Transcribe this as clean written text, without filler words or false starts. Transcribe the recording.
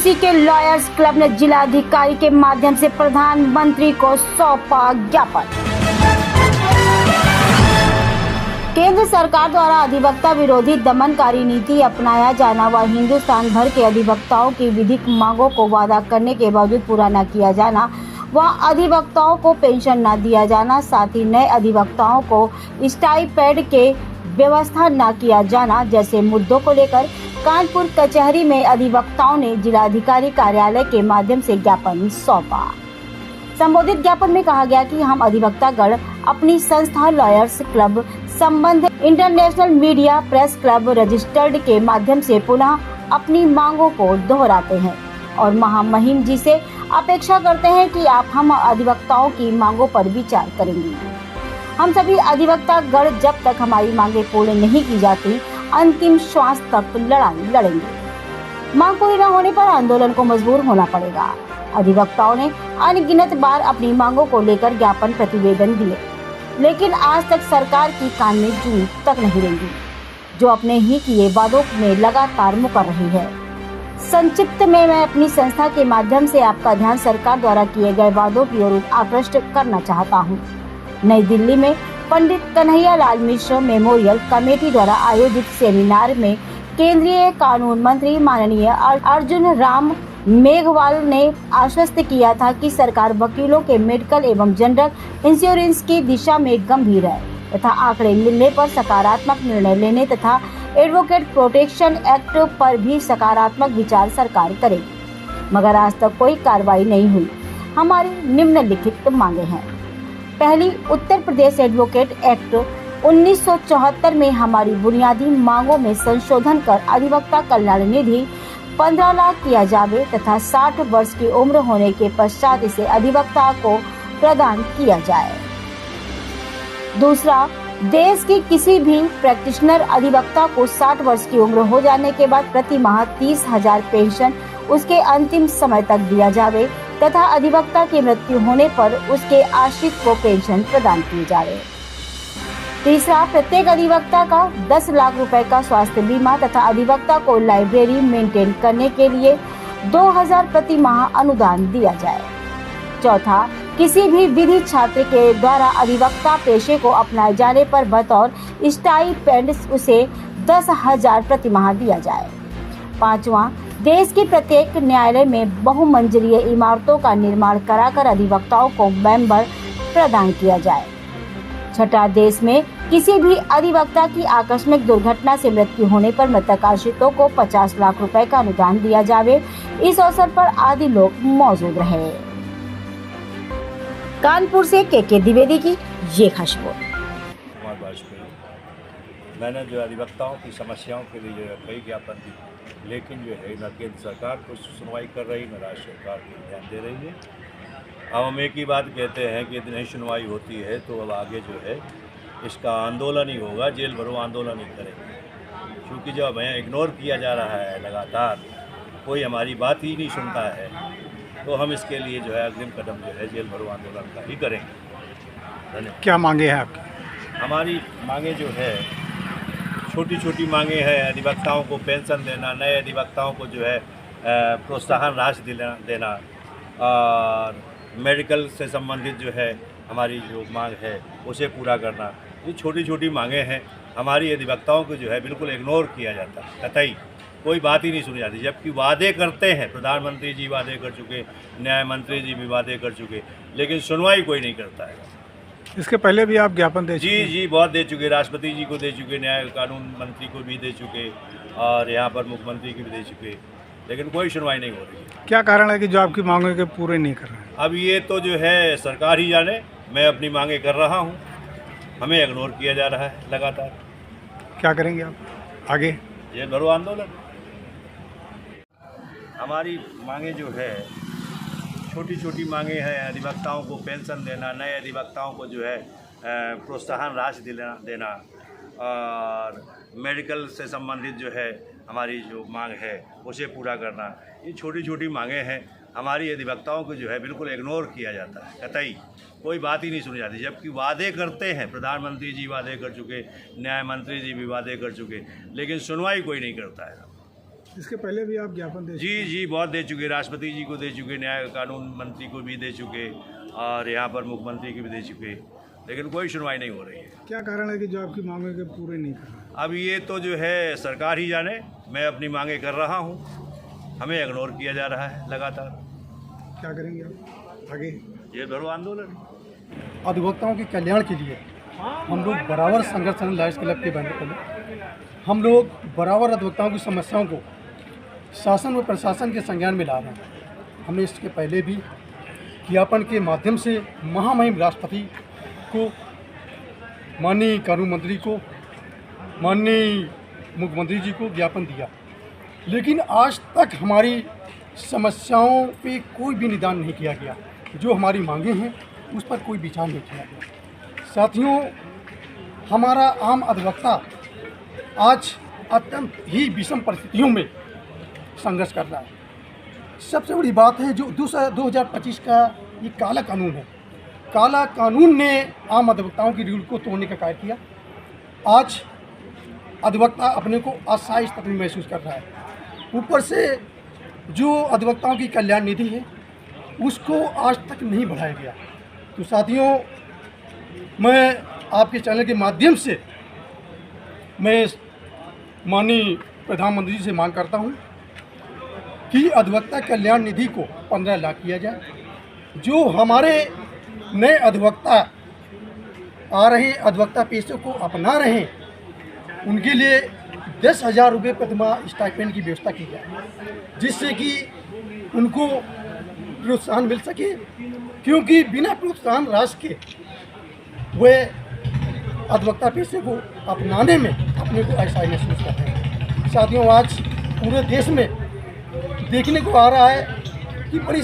कानपुर के lawyers club ने जिलाधिकारी के माध्यम से प्रधानमंत्री को सौंपा ज्ञापन। केंद्र सरकार द्वारा अधिवक्ता विरोधी दमनकारी नीति अपनाया जाना व हिंदुस्तान भर के अधिवक्ताओं की विधिक मांगों को वादा करने के बावजूद पूरा न किया जाना व अधिवक्ताओं को पेंशन न दिया जाना, साथ ही नए अधिवक्ताओं को स्टाइपेंड के व्यवस्था न किया जाना जैसे मुद्दों को लेकर कानपुर कचहरी में अधिवक्ताओं ने जिलाधिकारी कार्यालय के माध्यम से ज्ञापन सौंपा। संबोधित ज्ञापन में कहा गया कि हम अधिवक्तागण अपनी संस्था लॉयर्स क्लब संबंध international media press club registered के माध्यम से पुनः अपनी मांगों को दोहराते हैं और महामहिम जी से अपेक्षा करते हैं कि आप हम अधिवक्ताओं की मांगों पर विचार करेंगे। हम सभी अधिवक्तागण जब तक हमारी मांगे पूर्ण नहीं की जाती अंतिम श्वास तक लड़ाई लड़ेंगे। मांग पूरी न होने पर आंदोलन को मजबूर होना पड़ेगा। अधिवक्ताओं ने अनगिनत बार अपनी मांगों को लेकर ज्ञापन प्रतिवेदन दिए, लेकिन आज तक सरकार की कान में जूं तक नहीं रेंगी, जो अपने ही किए वादों में लगातार मुकर रही है। संक्षिप्त में मैं अपनी संस्था के माध्यम से आपका ध्यान सरकार द्वारा किए गए वादों की ओर आकृष्ट करना चाहता हूँ। नई दिल्ली में पंडित कन्हैया लाल मिश्र मेमोरियल कमेटी द्वारा आयोजित सेमिनार में केंद्रीय कानून मंत्री माननीय अर्जुन राम मेघवाल ने आश्वस्त किया था कि सरकार वकीलों के मेडिकल एवं जनरल इंश्योरेंस की दिशा में गंभीर है तथा आंकड़े मिलने पर सकारात्मक निर्णय लेने तथा एडवोकेट प्रोटेक्शन एक्ट पर भी सकारात्मक विचार सरकार करेगी, मगर आज तक कोई कार्रवाई नहीं हुई। हमारी निम्नलिखित मांगे हैं। पहली, उत्तर प्रदेश एडवोकेट एक्ट 1974 में हमारी बुनियादी मांगों में संशोधन कर अधिवक्ता कल्याण निधि 15 लाख किया जावे तथा 60 वर्ष की उम्र होने के पश्चात इसे अधिवक्ता को प्रदान किया जाए। दूसरा, देश की किसी भी प्रैक्टिशनर अधिवक्ता को 60 वर्ष की उम्र हो जाने के बाद प्रति माह 30,000 पेंशन उसके अंतिम समय तक दिया जावे तथा अधिवक्ता की मृत्यु होने पर उसके आश्रित को पेंशन प्रदान की जाए। तीसरा, प्रत्येक अधिवक्ता का 10 लाख रुपए का स्वास्थ्य बीमा तथा अधिवक्ता को लाइब्रेरी मेंटेन करने के लिए 2,000 प्रति माह अनुदान दिया जाए। चौथा, किसी भी विधि छात्र के द्वारा अधिवक्ता पेशे को अपनाए जाने पर बतौर स्टाइपेंड उसे 10,000 प्रति माह दिया जाए। पांचवा, देश की प्रत्येक न्यायालय में बहुमंजिलीय इमारतों का निर्माण कराकर अधिवक्ताओं को मेंबर प्रदान किया जाए। छठा, देश में किसी भी अधिवक्ता की आकस्मिक दुर्घटना से मृत्यु होने पर मृतक आश्रितों को 50 लाख रुपए का अनुदान दिया जावे। इस अवसर पर आदि लोग मौजूद रहे। कानपुर से के द्विवेदी की ये खास रिपोर्ट। मैंने जो अधिवक्ताओं की समस्याओं के लिए कई ज्ञापन दी, लेकिन जो है न केंद्र सरकार को सुनवाई कर रही न राज्य सरकार को ध्यान दे रही है। अब हम एक ही बात कहते हैं कि यदि नहीं सुनवाई होती है तो अब आगे जो है इसका आंदोलन ही होगा, जेल भरो आंदोलन ही करेंगे, क्योंकि जब हमें इग्नोर किया जा रहा है लगातार, कोई हमारी बात ही नहीं सुनता है, तो हम इसके लिए जो है अग्रिम कदम जो है जेल भरो आंदोलन का ही करेंगे। धन्यवाद। क्या मांगे हैं आपकी? हमारी मांगे जो है छोटी छोटी मांगे हैं। अधिवक्ताओं को पेंशन देना, नए अधिवक्ताओं को जो है प्रोत्साहन राशि देना और मेडिकल से संबंधित जो है हमारी जो मांग है उसे पूरा करना। ये छोटी छोटी मांगे हैं। हमारी अधिवक्ताओं को जो है बिल्कुल इग्नोर किया जाता है, कतई कोई बात ही नहीं सुनी जाती, जबकि वादे करते हैं। प्रधानमंत्री जी वादे कर चुके, न्याय मंत्री जी भी वादे कर चुके, लेकिन सुनवाई कोई नहीं करता है। इसके पहले भी आप ज्ञापन दे चुके? जी बहुत दे चुके, राष्ट्रपति जी को दे चुके, न्याय कानून मंत्री को भी दे चुके और यहाँ पर मुख्यमंत्री को भी दे चुके, लेकिन कोई सुनवाई नहीं हो रही है। क्या कारण है कि जो आपकी मांगों के पूरे नहीं कर रहे हैं? अब ये तो जो है सरकार ही जाने। मैं अपनी मांगे कर रहा हूँ, हमें इग्नोर किया जा रहा है लगातार। क्या करेंगे आप आगे? जेल भरो आंदोलन। हमारी मांगे जो है छोटी छोटी मांगे हैं। अधिवक्ताओं को पेंशन देना, नए अधिवक्ताओं को जो है प्रोत्साहन राशि देना और मेडिकल से संबंधित जो है हमारी जो मांग है उसे पूरा करना। ये छोटी छोटी मांगे हैं। हमारी अधिवक्ताओं को जो है बिल्कुल इग्नोर किया जाता है, कतई कोई बात ही नहीं सुनी जाती, जबकि वादे करते हैं। प्रधानमंत्री जी वादे कर चुके, न्याय मंत्री जी भी वादे कर चुके, लेकिन सुनवाई कोई नहीं करता है। इसके पहले भी आप ज्ञापन दे जी जी बहुत दे चुके, राष्ट्रपति जी को दे चुके, न्याय कानून मंत्री को भी दे चुके और यहाँ पर मुख्यमंत्री को भी दे चुके, लेकिन कोई सुनवाई नहीं हो रही है। क्या कारण है कि जो आपकी मांगों के पूरे नहीं कर रहे हैं? अब ये तो जो है सरकार ही जाने, मैं अपनी मांगे कर रहा हूँ, हमें इग्नोर किया जा रहा है लगातार। क्या करेंगे आप आगे? ये धरो आंदोलन। अधिवक्ताओं के कल्याण के लिए हम लोग बराबर संघर्ष लायंस क्लब के बैनर पर हम लोग बराबर अधिवक्ताओं की समस्याओं को शासन व प्रशासन के संज्ञान में ला रहे हैं। हमने इसके पहले भी ज्ञापन के माध्यम से महामहिम राष्ट्रपति को, माननीय कानून मंत्री को, माननीय मुख्यमंत्री जी को ज्ञापन दिया, लेकिन आज तक हमारी समस्याओं पे कोई भी निदान नहीं किया गया। जो हमारी मांगे हैं उस पर कोई विचार नहीं किया गया। साथियों, हमारा आम अधिवक्ता आज अत्यंत ही विषम परिस्थितियों में संघर्ष कर रहा है। सबसे बड़ी बात है जो 2025 का ये काला कानून है। काला कानून ने आम अधिवक्ताओं की रूल को तोड़ने का कार्य किया। आज अधिवक्ता अपने को असहाय स्थिति में महसूस कर रहा है। ऊपर से जो अधिवक्ताओं की कल्याण निधि है उसको आज तक नहीं बढ़ाया गया। तो साथियों, मैं आपके चैनल के माध्यम से मैं माननीय प्रधानमंत्री जी से मांग करता हूं कि अधिवक्ता कल्याण निधि को 15 लाख किया जाए। जो हमारे नए अधिवक्ता आ रहे अधिवक्ता पेशे को अपना रहे हैं, उनके लिए 10,000 रुपये प्रतिमाह स्टाइपेंड की व्यवस्था की जाए, जिससे कि उनको प्रोत्साहन मिल सके, क्योंकि बिना प्रोत्साहन राशि के वे अधिवक्ता पेशे को अपनाने में अपने को ऐसा ही महसूस करते हैं। साथियों, आज पूरे देश में देखने को आ रहा है कि बड़ी